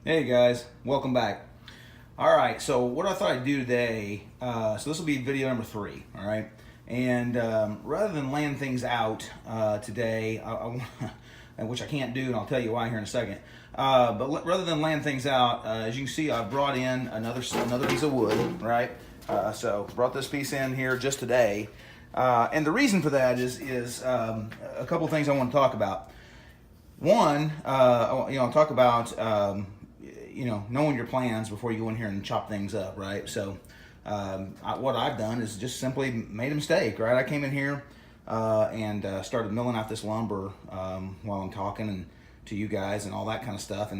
Hey guys, welcome back. All right, so what I thought I'd do today, so this will be video number 3, all right? And rather than laying things out today, which I can't do, and I'll tell you why here in a second, rather than laying things out, as you can see, I brought in another piece of wood, right? So brought this piece in here just today. And the reason for that is a couple things I want to talk about. One, talk about knowing your plans before you go in here and chop things up, right? So, what I've done is just simply made a mistake, right? I came in here and started milling out this lumber while I'm talking and to you guys and all that kind of stuff,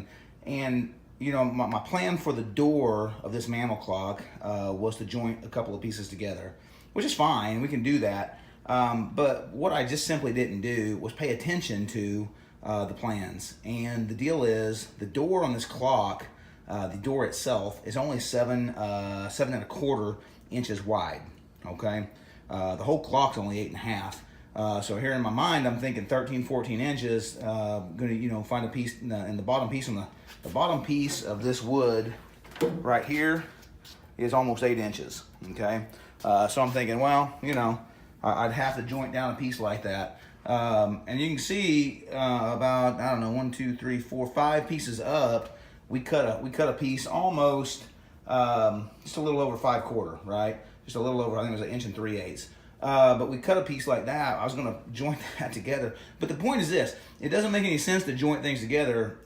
and my plan for the door of this mantle clock was to joint a couple of pieces together, which is fine. We can do that. But what I just simply didn't do was pay attention to the plans. And the deal is, the door on this clock, the door itself, is only 7.25 inches wide. Okay, the whole clock's only 8.5. So here in my mind, I'm thinking 13, 14 inches. Gonna find a piece in the bottom piece on the bottom piece of this wood right here is almost 8 inches. Okay, so I'm thinking, well, I'd have to joint down a piece like that. And you can see about, I don't know, 1, 2, 3, 4, 5 pieces up. We cut a piece almost just a little over 5/4, right? Just a little over, I think it was 1 3/8. But we cut a piece like that. I was going to joint that together. But the point is this: it doesn't make any sense to joint things together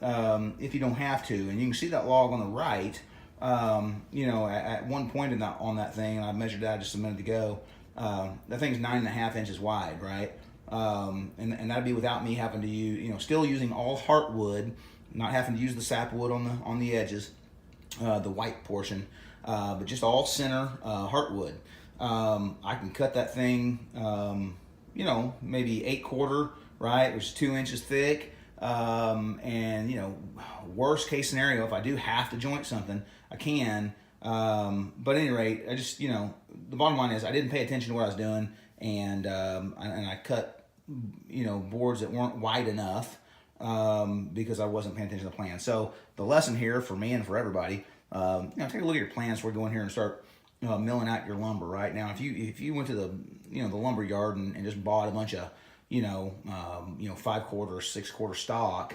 if you don't have to. And you can see that log on the right. At one point on that thing, and I measured that just a minute ago. That thing's 9.5 inches wide, right? And that'd be without me having to use, still using all heartwood, not having to use the sapwood on the edges, the white portion, but just all center heartwood. I can cut that thing, maybe 8/4, right, which is 2 inches thick. And worst case scenario, if I do have to joint something, I can. But at any rate, I just, the bottom line is I didn't pay attention to what I was doing, and I cut, boards that weren't wide enough because I wasn't paying attention to the plan. So the lesson here for me and for everybody, take a look at your plans before you go in here and start milling out your lumber. Right now, if you went to the lumber yard and just bought a bunch of 5/4, 6/4 stock,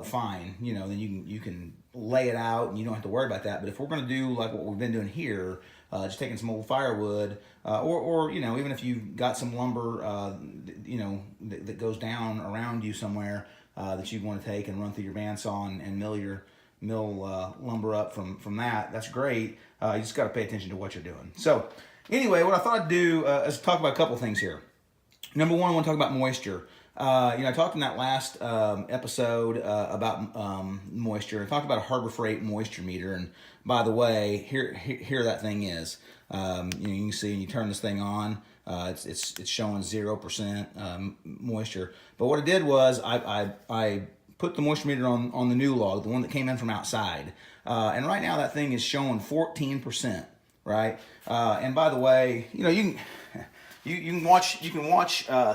fine. Then you can lay it out and you don't have to worry about that. But if we're going to do like what we've been doing here, just taking some old firewood, or even if you've got some lumber, that goes down around you somewhere that you want to take and run through your bandsaw and mill lumber up from that's great. You just got to pay attention to what you're doing. So anyway, what I thought I'd do is talk about a couple things here. Number one, I want to talk about moisture. I talked in that last episode about moisture. I talked about a Harbor Freight moisture meter, and by the way, here that thing is. You can see, and you turn this thing on, it's showing 0% moisture. But what I did was I put the moisture meter on the new log, the one that came in from outside, and right now that thing is showing 14%. Right, and by the way, you can watch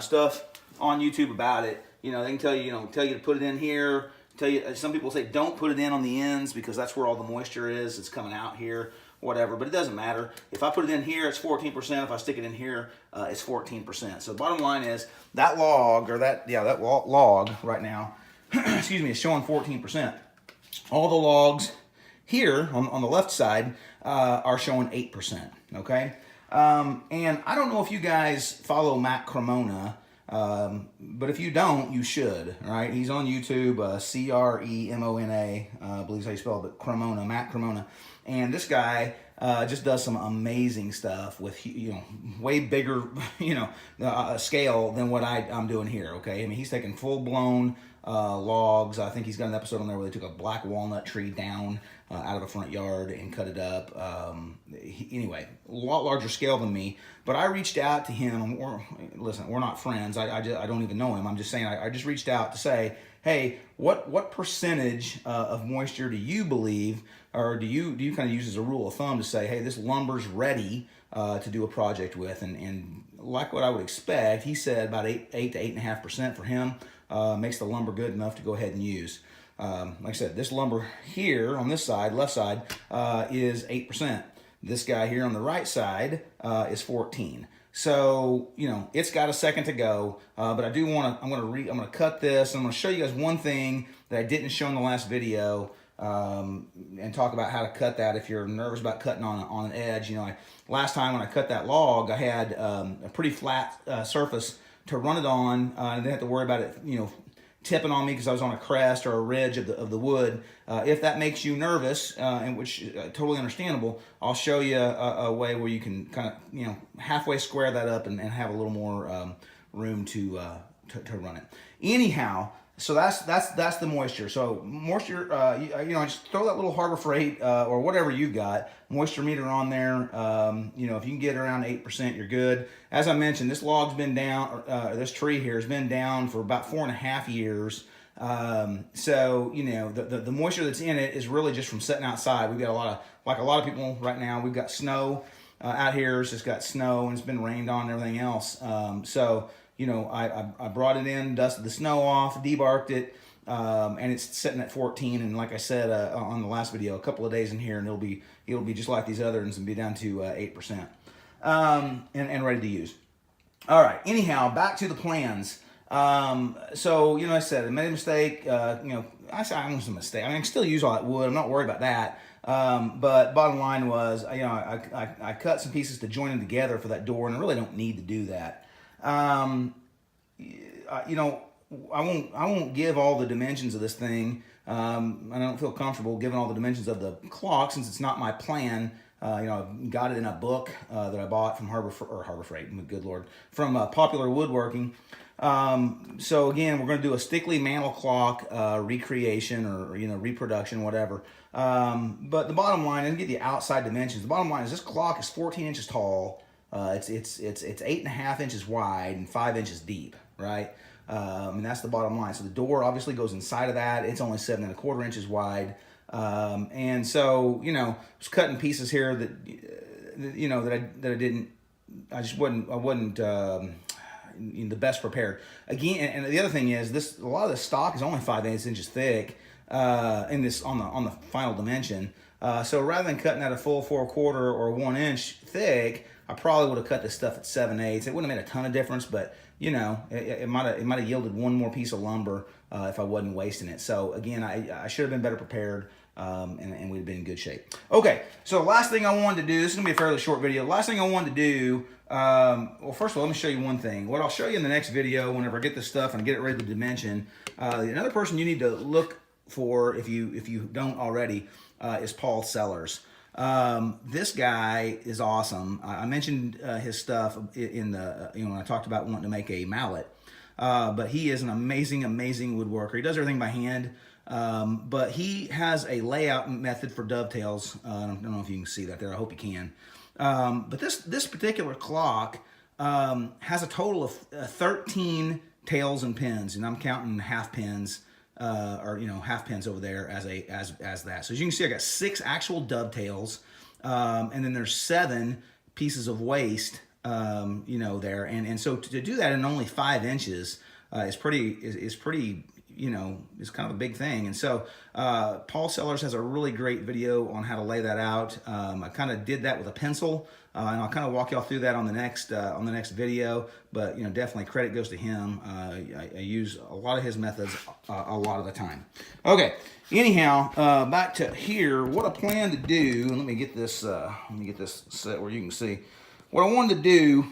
stuff on YouTube about it. They can tell you to put it in here. Some people say don't put it in on the ends because that's where all the moisture is. It's coming out here, whatever. But it doesn't matter. If I put it in here, it's 14%. If I stick it in here, it's 14%. So the bottom line is that log, that log right now, excuse me, is showing 14%. All the logs here on the left side are showing 8%. Okay. And I don't know if you guys follow Matt Cremona, but if you don't, you should. Right? He's on YouTube, Cremona, I believe is how you spell it, but Cremona, Matt Cremona, and this guy just does some amazing stuff with way bigger scale than what I'm doing here. Okay, I mean he's taking full blown logs. I think he's got an episode on there where they took a black walnut tree down out of a front yard and cut it up. Anyway, a lot larger scale than me. But I reached out to him. Listen, we're not friends. I don't even know him. I'm just saying I just reached out to say, hey, what percentage of moisture do you believe, or do you kind of use as a rule of thumb to say, hey, this lumber's ready to do a project with? And like what I would expect, he said about 8 to 8.5% for him makes the lumber good enough to go ahead and use. Like I said, this lumber here on this side, left side, is 8%. This guy here on the right side is 14. So, you know, it's got a second to go, but I do want to, I'm going to cut this. I'm going to show you guys one thing that I didn't show in the last video, and talk about how to cut that if you're nervous about cutting on an edge. You know, last time when I cut that log, I had a pretty flat surface to run it on. I didn't have to worry about it, you know, tipping on me because I was on a crest or a ridge of the wood. If that makes you nervous, and which totally understandable, I'll show you a way where you can kind of, you know, halfway square that up and have a little more room to run it. Anyhow, so that's the moisture. So moisture, you know, just throw that little Harbor Freight or whatever you got moisture meter on there. You know, if you can get around 8%, you're good. As I mentioned, this log's been down, this tree here has been down for about 4.5 years. So you know, the moisture that's in it is really just from sitting outside. We've got like a lot of people right now, we've got snow out here. It's just got snow and it's been rained on and everything else. So you know, I brought it in, dusted the snow off, debarked it, and it's sitting at 14. And like I said on the last video, a couple of days in here, and it'll be just like these other ones and be down to 8%, and ready to use. All right. Anyhow, back to the plans. So you know, I said I made a mistake. You know, I said I was a mistake. I mean, I can still use all that wood. I'm not worried about that. But bottom line was, you know, I cut some pieces to join them together for that door, and I really don't need to do that. You know, I won't give all the dimensions of this thing. I don't feel comfortable giving all the dimensions of the clock since it's not my plan. You know, I got it in a book that I bought from Harbor Freight. Good Lord, from Popular Woodworking. So again, we're going to do a Stickley Mantle clock recreation or you know, reproduction, whatever. But the bottom line, and get the outside dimensions. The bottom line is this clock is 14 inches tall. It's 8.5 inches wide and 5 inches deep, right? And that's the bottom line. So the door obviously goes inside of that. It's only 7.25 inches wide. And so, you know, just cutting pieces here that, you know, I wasn't the best prepared. Again, and the other thing is a lot of the stock is only 5/8 inches thick, in this, on the final dimension. So rather than cutting at a full 4/4 or 1 inch thick, I probably would have cut this stuff at 7/8. It wouldn't have made a ton of difference, but you know, it might have yielded one more piece of lumber if I wasn't wasting it. So again, I should have been better prepared, and we'd have been in good shape. Okay, so the last thing I wanted to do, this is gonna be a fairly short video. The last thing I wanted to do, well, first of all, let me show you one thing. What I'll show you in the next video, whenever I get this stuff and get it ready to dimension, another person you need to look for if you don't already is Paul Sellers. This guy is awesome. I mentioned his stuff in the you know, when I talked about wanting to make a mallet, but he is an amazing woodworker. He does everything by hand, but he has a layout method for dovetails. I don't know if you can see that there. I hope you can. But this particular clock has a total of 13 tails and pins, and I'm counting half pins. Or you know, half pins over there as that. So as you can see, I got 6 actual dovetails, and then there's 7 pieces of waste, you know, there. And so to do that in only 5 inches is pretty, you know, is kind of a big thing. And so Paul Sellers has a really great video on how to lay that out. I kind of did that with a pencil, and I'll kind of walk y'all through that on the next video. But you know, definitely credit goes to him. I use a lot of his methods a lot of the time. Okay. Anyhow, back to here. What I plan to do, and let me get this set where you can see. What I wanted to do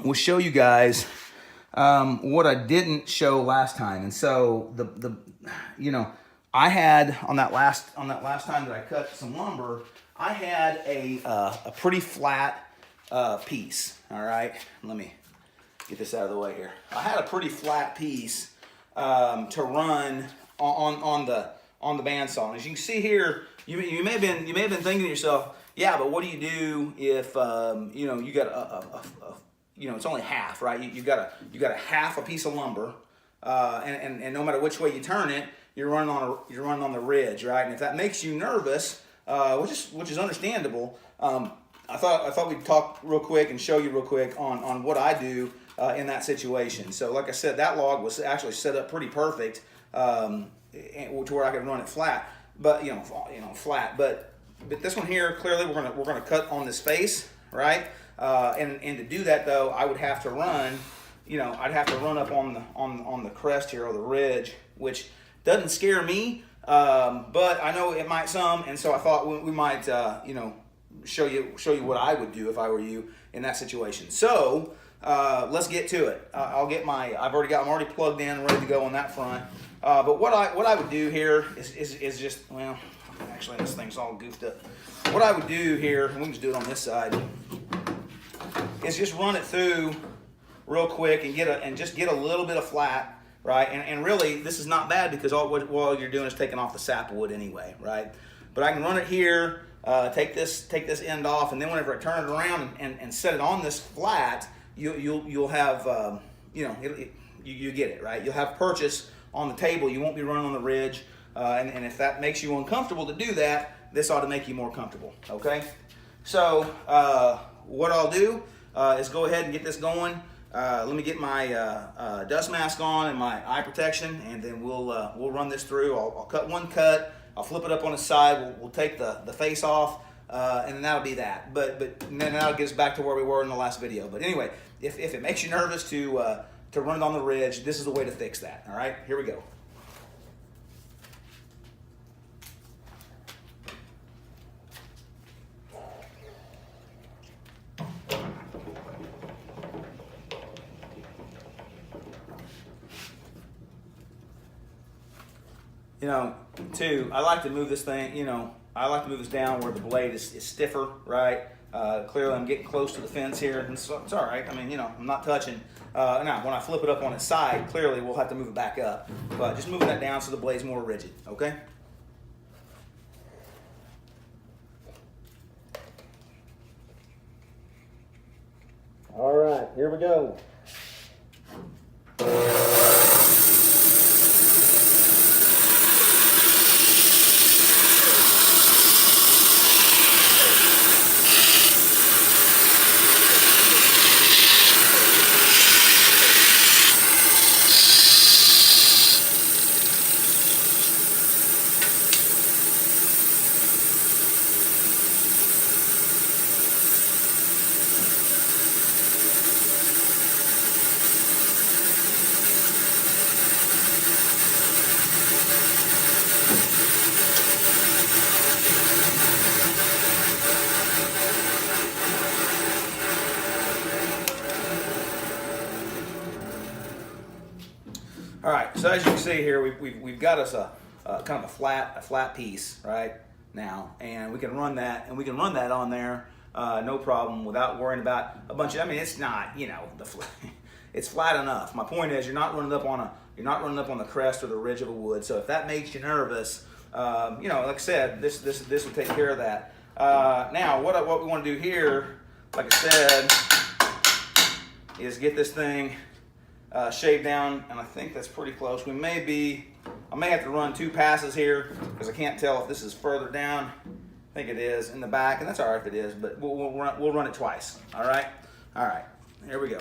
was show you guys what I didn't show last time. And so you know, I had on that last time that I cut some lumber, I had a pretty flat piece. All right, let me get this out of the way here. I had a pretty flat piece to run on the bandsaw. And as you can see here, you may have been thinking to yourself, yeah, but what do you do if you know, you got you know, it's only half, right? You got a half a piece of lumber, and no matter which way you turn it, you're running on the ridge, right? And if that makes you nervous, which is understandable, I thought we'd talk real quick and show you real quick on what I do in that situation. So like I said, that log was actually set up pretty perfect. to where I can run it flat, but flat. But this one here, clearly we're gonna cut on this face, right? And to do that though, I would have to run, I'd have to run up on the crest here, or the ridge, which doesn't scare me, but I know it might some, and so I thought we might show you what I would do if I were you in that situation. So let's get to it. I'm already plugged in, ready to go on that front. But what I would do here is just, well, actually this thing's all goofed up. What I would do here, and we can just do it on this side, is just run it through real quick and just get a little bit of flat, right? And really, this is not bad because all you're doing is taking off the sapwood anyway, right? But I can run it here, take this end off, and then whenever I turn it around and set it on this flat, you'll have you get it, right? You'll have purchase on the table. You won't be running on the ridge, and if that makes you uncomfortable to do that, this ought to make you more comfortable. Okay, so what I'll do is go ahead and get this going. Let me get my dust mask on and my eye protection, and then we'll run this through. I'll cut one cut. I'll flip it up on the side. We'll take the face off, and then that'll be that. But then that'll get us back to where we were in the last video. But anyway, if it makes you nervous to run it on the ridge, this is the way to fix that. All right, here we go. Too, I like to move this thing, I like to move this down where the blade is stiffer, right? Clearly I'm getting close to the fence here, and so it's all right. I mean, I'm not touching. Now, when I flip it up on its side, clearly we'll have to move it back up. But just moving that down so the blade's more rigid, okay? All right, here we go. All right, so as you can see here, we've got us a kind of a flat piece right now, and we can run that on there, no problem, without worrying about a bunch of. I mean, it's not, it's flat enough. My point is, you're not running up on the crest or the ridge of a wood. So if that makes you nervous, like I said, this will take care of that. Now, what we want to do here, like I said, is get this thing shaved down, and I think that's pretty close. I may have to run 2 passes here because I can't tell if this is further down. I think it is in the back, and that's all right if it is, but we'll run it twice. All right, here we go.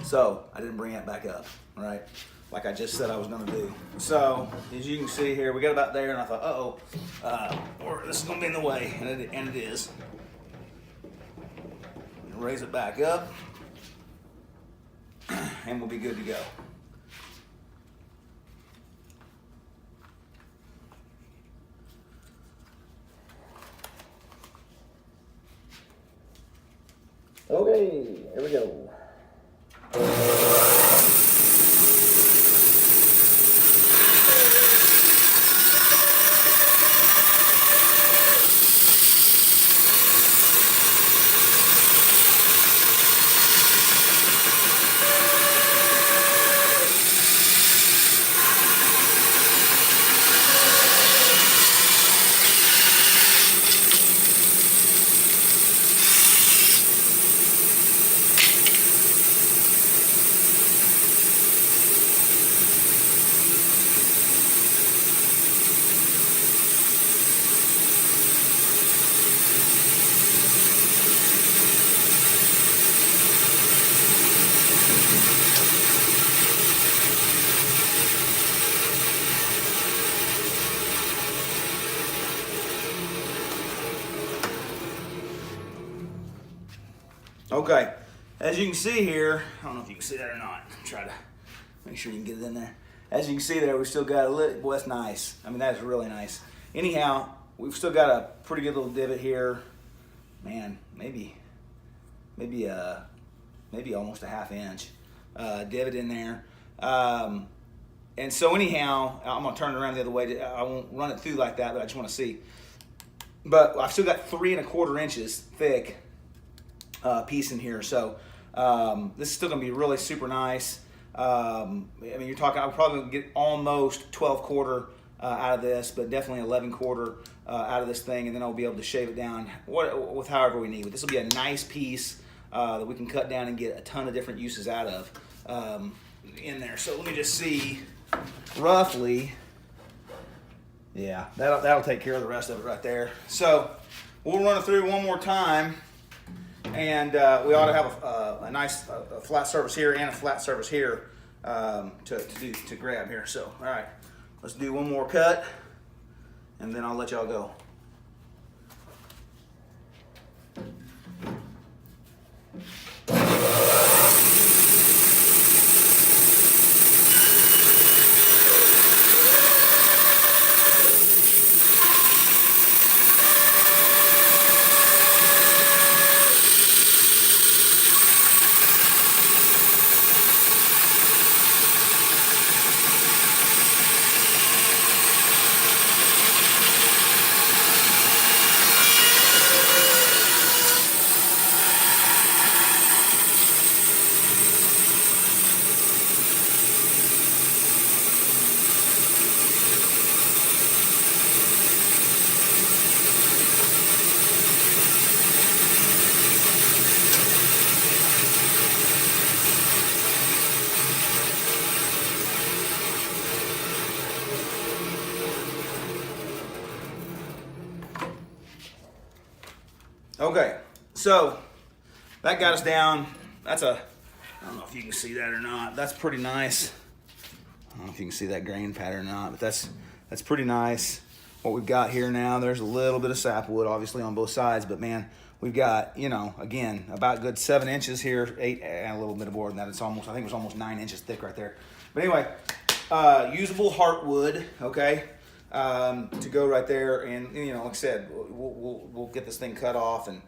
So I didn't bring that back up, right? Like I just said I was going to do. So as you can see here, we got about there, and I thought, this is going to be in the way, and it is. Raise it back up, and we'll be good to go. Okay, here we go. Okay, as you can see here, I don't know if you can see that or not. Try to make sure you can get it in there. As you can see there, we still got a little, boy, that's nice. I mean, that is really nice. Anyhow, we've still got a pretty good little divot here. Man, maybe almost a ½ inch divot in there. And so anyhow, I'm gonna turn it around the other way. I won't run it through like that, but I just want to see. But I've still got 3¼ inches thick piece in here, so this is still gonna be really super nice. I mean, you're talking, I'm probably gonna get almost 12¼ out of this, but definitely 11¼ out of this thing, and then I'll be able to shave it down with however we need. But this will be a nice piece that we can cut down and get a ton of different uses out of in there. So let me just see roughly. Yeah, that'll take care of the rest of it right there. So we'll run it through one more time, and we ought to have a nice flat surface here and a flat surface here to grab here. So all right, let's do one more cut, and then I'll let y'all go. Okay, so that got us down. That's I don't know if you can see that or not. That's pretty nice. I don't know if you can see that grain pattern or not, but that's pretty nice. What we've got here now, there's a little bit of sapwood, obviously, on both sides, but man, we've got, you know, again, about good 7 inches here, 8, and a little bit more than that. It's almost, I think it was almost 9 inches thick right there. But anyway, usable heartwood, okay, to go right there, and you know, like I said, we'll get this thing cut off and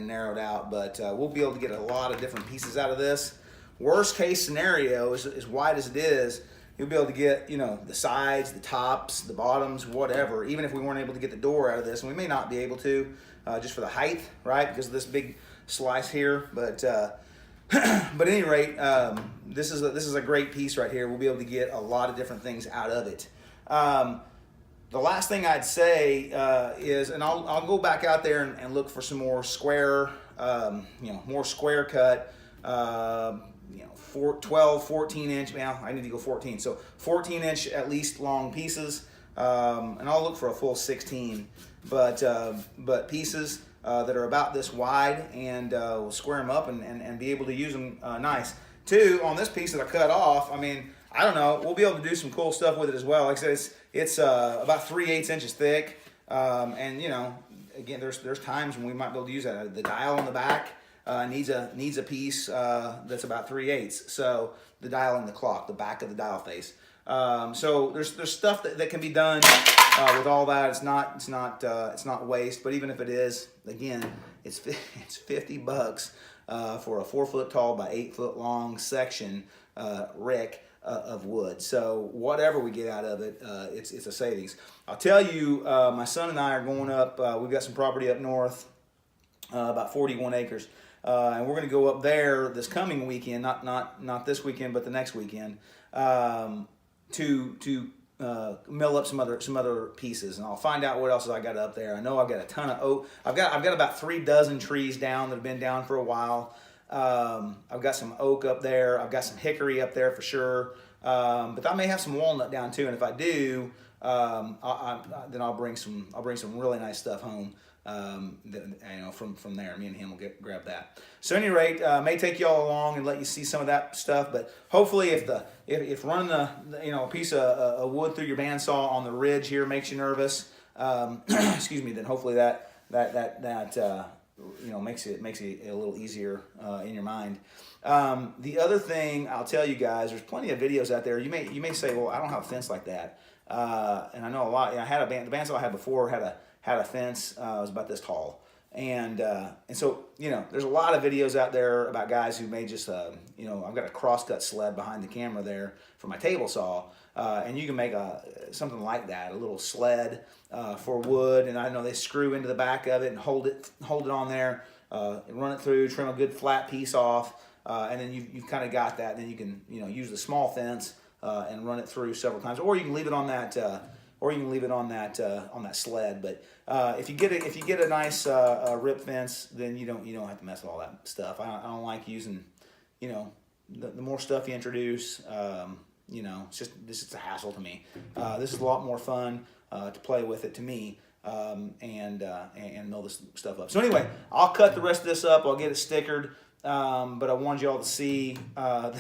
narrowed out, but we'll be able to get a lot of different pieces out of this. Worst case scenario is as wide as it is, you'll be able to get, you know, the sides, the tops, the bottoms, whatever, even if we weren't able to get the door out of this, and we may not be able to, just for the height, right, because of this big slice here, but at any rate, this is a great piece right here. We'll be able to get a lot of different things out of it. The last thing I'd say is, and I'll go back out there and look for some more square, more square cut, 12, 14 inch. Well, I need to go 14. So 14 inch at least long pieces, and I'll look for a full 16. But pieces that are about this wide, and we'll square them up and be able to use them nice. Two, on this piece that I cut off, I mean, I don't know, we'll be able to do some cool stuff with it as well. Like I said, it's about 3/8 inches thick, and you know, again, there's times when we might be able to use that. The dial on the back needs a piece that's about 3/8. So the dial and the clock, the back of the dial face. So there's stuff that can be done with all that. It's not waste. But even if it is, again, it's $50 for a 4 foot tall by 8 foot long section rick of wood. So whatever we get out of it, it's a savings. I'll tell you, my son and I are going up. We've got some property up north, about 41 acres, and we're going to go up there this coming weekend. Not this weekend, but the next weekend, to mill up some other pieces, and I'll find out what else I got up there. I know I've got a ton of oak. I've got about 3 dozen trees down that have been down for a while. I've got some oak up there. I've got some hickory up there for sure. But I may have some walnut down too. And if I do, then I'll bring some really nice stuff home. From there, me and him will grab that. So at any rate, may take y'all along and let you see some of that stuff. But hopefully, if running a piece of wood through your bandsaw on the ridge here makes you nervous, excuse me, then hopefully that makes it a little easier in your mind. The other thing I'll tell you guys, there's plenty of videos out there. You may say, well, I don't have a fence like that, and I know a lot. I had the bandsaw I had before had a fence. It was about this tall. And so, there's a lot of videos out there about guys who may just, I've got a crosscut sled behind the camera there for my table saw, and you can make something like that, a little sled for wood, and I know they screw into the back of it and hold it on there, run it through, trim a good flat piece off, and then you've kind of got that. Then you can, use the small fence and run it through several times, or you can leave it on that. On that sled. But if you get a nice rip fence, then you don't have to mess with all that stuff. I don't like using, the more stuff you introduce, it's just a hassle to me. This is a lot more fun to play with it to me, and mill this stuff up. So anyway, I'll cut the rest of this up. I'll get it stickered. But I wanted you all to see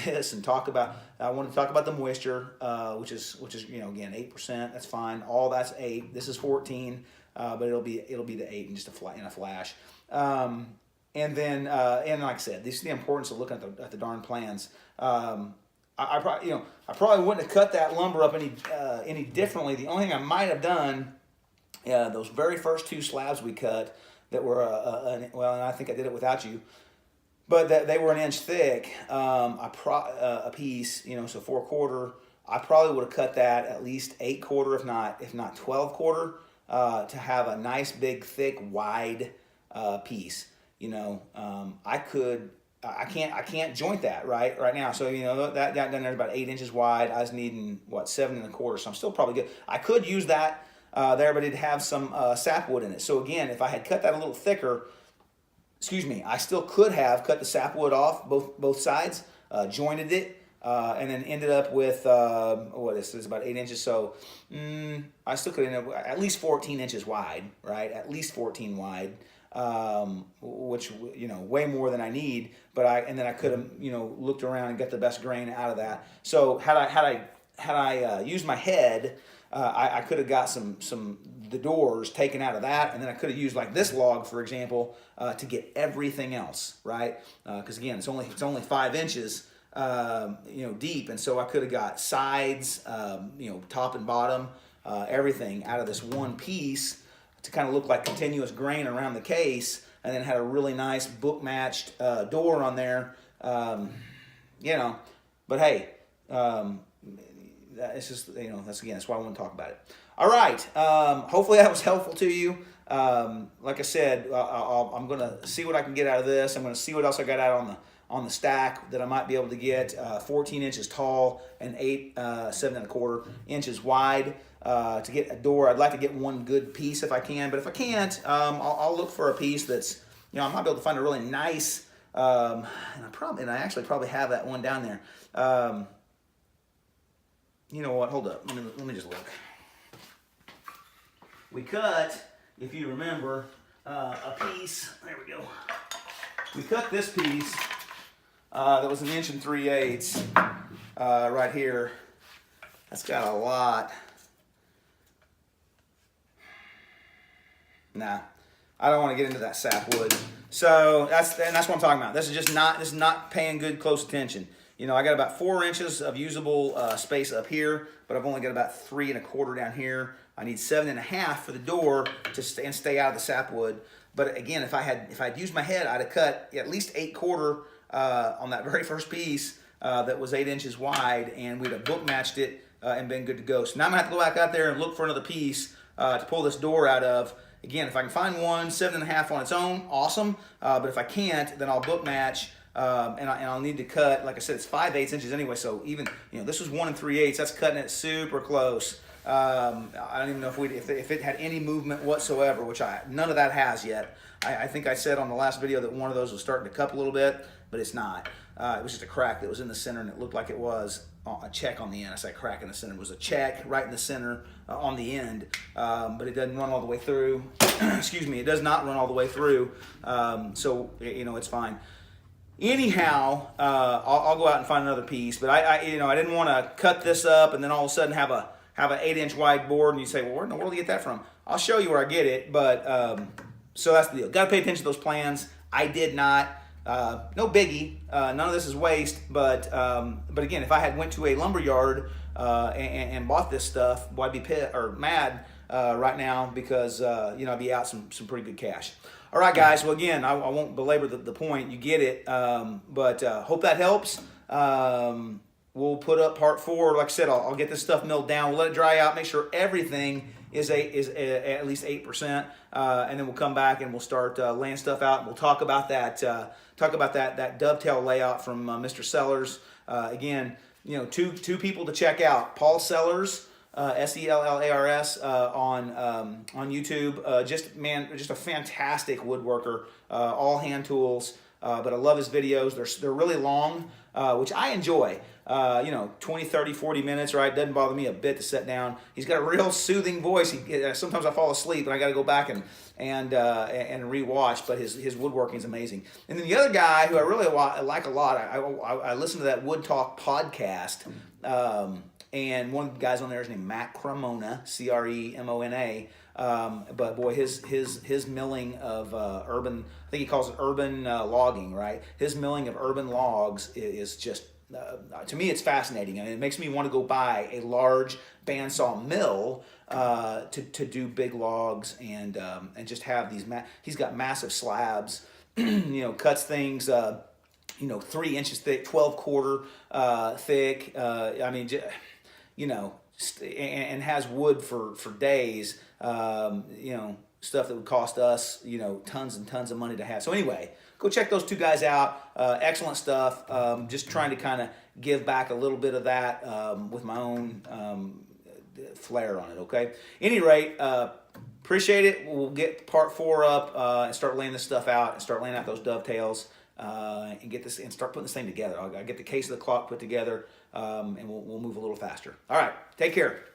this and I want to talk about the moisture, which is again 8%. That's fine. All that's 8. This is 14, but it'll be the 8 in just a flash. And then and like I said, this is the importance of looking at the darn plans. I probably wouldn't have cut that lumber up any differently. The only thing I might have done, those very first 2 slabs we cut that were and I think I did it without you. But they were 1 inch thick, a piece, so 4/4. I probably would have cut that at least 8/4, if not 12/4, to have a nice, big, thick, wide piece. I can't joint that right now. So that down there is about 8 inches wide. I was needing 7 1/4, so I'm still probably good. I could use that there, but it'd have some sapwood in it. So again, if I had cut that a little thicker. I still could have cut the sapwood off both sides, jointed it, and then ended up with this is about 8 inches. So I still could end up at least 14 inches wide, right? At least 14 wide, which way more than I need. But I could have looked around and got the best grain out of that. So had I used my head, I could have got the doors taken out of that, and then I could have used like this log, for example, to get everything else, right? Because again, it's only 5 inches, deep, and so I could have got sides, top and bottom, everything out of this one piece to kind of look like continuous grain around the case, and then had a really nice book matched door on there, But hey. It's just, that's why I want to talk about it. All right. Hopefully that was helpful to you. Like I said, I'm going to see what I can get out of this. I'm going to see what else I got out on the stack that I might be able to get. 14 inches tall and 7 1/4 inches wide. To get a door, I'd like to get one good piece if I can. But if I can't, I'll look for a piece that's, I might be able to find a really nice, and I actually probably have that one down there. You know what? Hold up. Let me just look. We cut, if you remember, a piece. There we go. We cut this piece that was 1 3/8 right here. That's got a lot. Nah, I don't want to get into that sapwood. So that's what I'm talking about. This is not paying good close attention. I got about 4 inches of usable space up here, but I've only got about 3 1/4 down here. I need 7 1/2 for the door to stay out of the sapwood. But again, if I'd used my head, I'd have cut at least 8/4 on that very first piece that was 8 inches wide, and we'd have book matched it and been good to go. So now I'm gonna have to go back out there and look for another piece to pull this door out of. Again, if I can find one 7 1/2 on its own, awesome. But if I can't, then I'll book match. And I'll need to cut, like I said, it's 5/8 inches anyway, so even, this was 1 3/8, that's cutting it super close. I don't even know if it had any movement whatsoever, which none of that has yet. I think I said on the last video that one of those was starting to cup a little bit, but it's not. It was just a crack that was in the center, and it looked like it was a check on the end. I said crack in the center. It was a check right in the center on the end, but it doesn't run all the way through. Excuse me, it does not run all the way through, so, it's fine. Anyhow, I'll go out and find another piece, but I didn't want to cut this up and then all of a sudden have an 8 inch wide board, and you say, well, where in the world do you get that from? I'll show you where I get it, but So that's the deal. Got to pay attention to those plans. I did not. No biggie. None of this is waste. But again, if I had went to a lumber yard and bought this stuff, boy, I'd be mad right now because I'd be out some pretty good cash. All right, guys. Well, again, I won't belabor the point. You get it. But hope that helps. We'll put up part 4. Like I said, I'll get this stuff milled down. We'll let it dry out. Make sure everything is at least 8%, and then we'll come back and we'll start laying stuff out. And we'll talk about that that dovetail layout from Mr. Sellers. Again, two people to check out: Paul Sellers, Sellars, on YouTube. Just a fantastic woodworker. All hand tools, but I love his videos. They're really long, which I enjoy. 20, 30, 40 minutes, right? Doesn't bother me a bit to sit down. He's got a real soothing voice. Sometimes I fall asleep and I got to go back and rewatch, but his woodworking is amazing. And then the other guy who I really like a lot, I listen to that Wood Talk podcast, and one of the guys on there is named Matt Cremona, Cremona. But boy, his milling of urban, I think he calls it urban logging, right? His milling of urban logs is just, to me, it's fascinating, and it makes me want to go buy a large bandsaw mill to do big logs and just have these. He's got massive slabs, cuts things 3 inches thick, 12 thick. And has wood for days. Stuff that would cost us tons and tons of money to have. So anyway, go check those 2 guys out. Excellent stuff. Just trying to kind of give back a little bit of that with my own flair on it. Okay. Any rate, appreciate it. We'll get part 4 up and start laying this stuff out and start laying out those dovetails and get this and start putting this thing together. I'll get the case of the clock put together and we'll move a little faster. All right. Take care.